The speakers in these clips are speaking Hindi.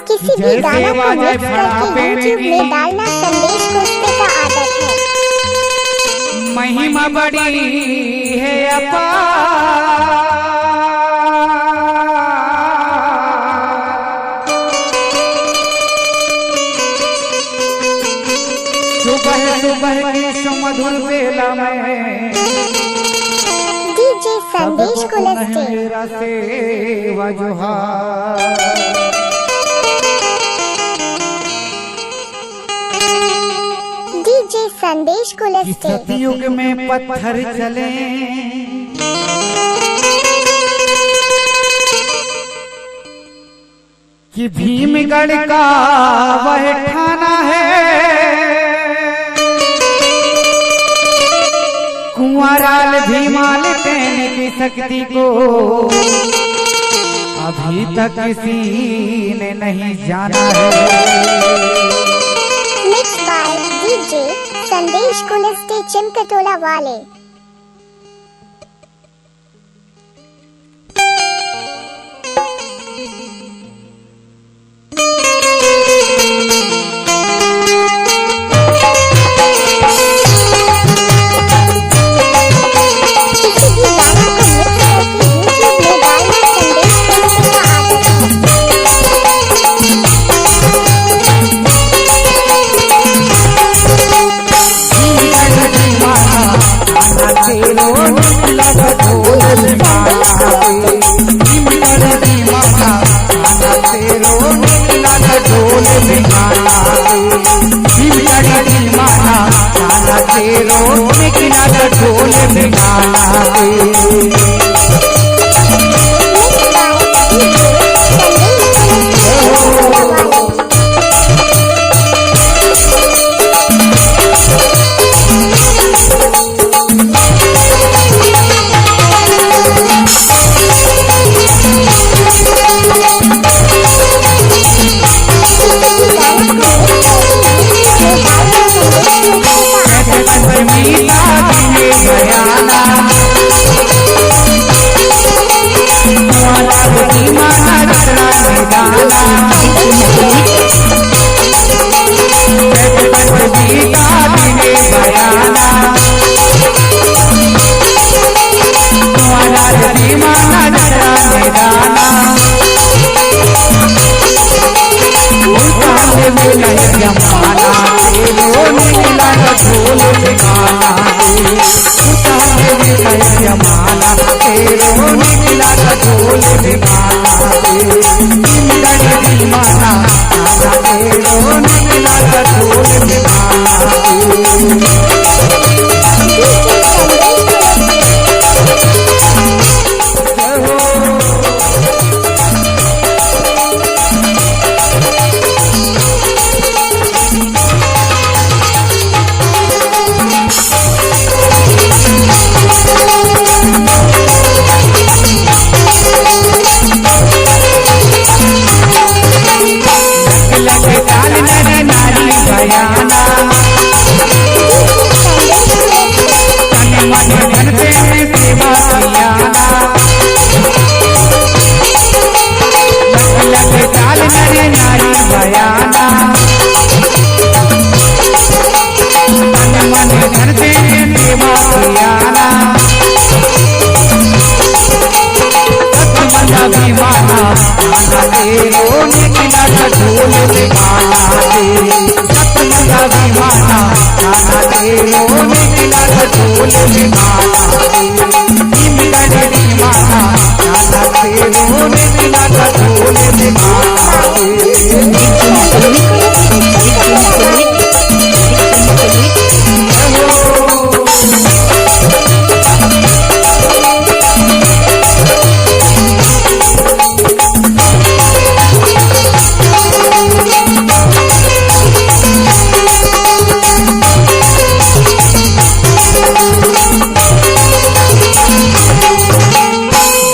किसी भी गाना को मिक्स करके यूट्यूब में डालना संदेश कुश्ते का आदत है। महिमा बड़ी है सुबह सुबह के सुमधुर बेला में डीजे संदेश कुलस्ते मेरा सेवा जोहार। डीजे संदेश कुलस्ते सतयुग में पत्थर चले कि भीमगढ़ का वह ठाना है, कुंवराल भीमाल कहने की शक्ति को अभी तक किसी ने नहीं जाना है। मिक्स बाय डीजे संदेश कुलस्ते चिमकटोला वाले।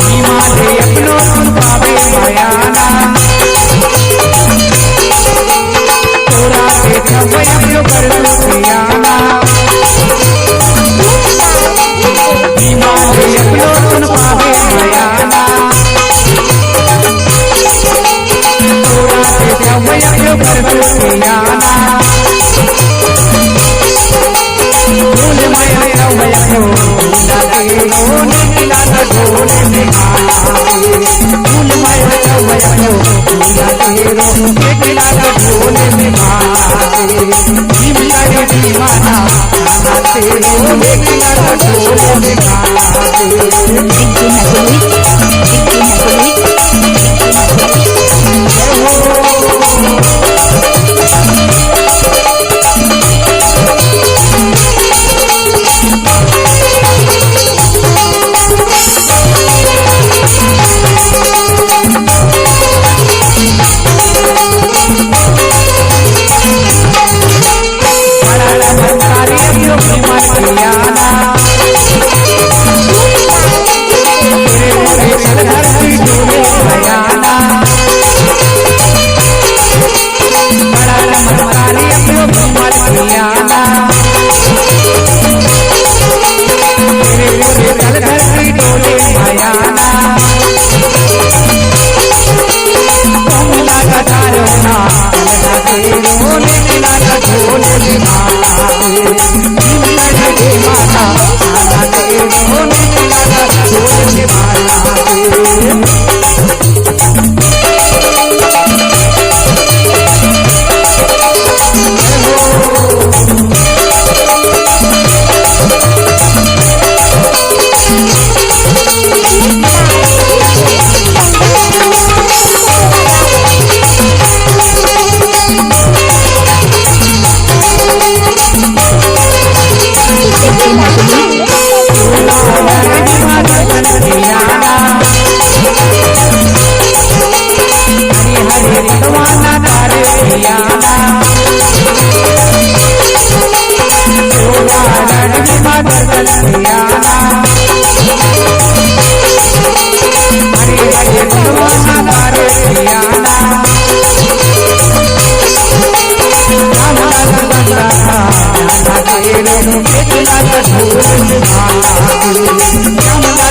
हिमालय अपनों पावे बयाना कर दुखियाना फूल माया रवैया को लागे रोने लागा ढोले में फूल माया रवैया को लागे रोने लागा ढोले में भीम करे दीवाना नाचे रोने लागा ढोले में Come on.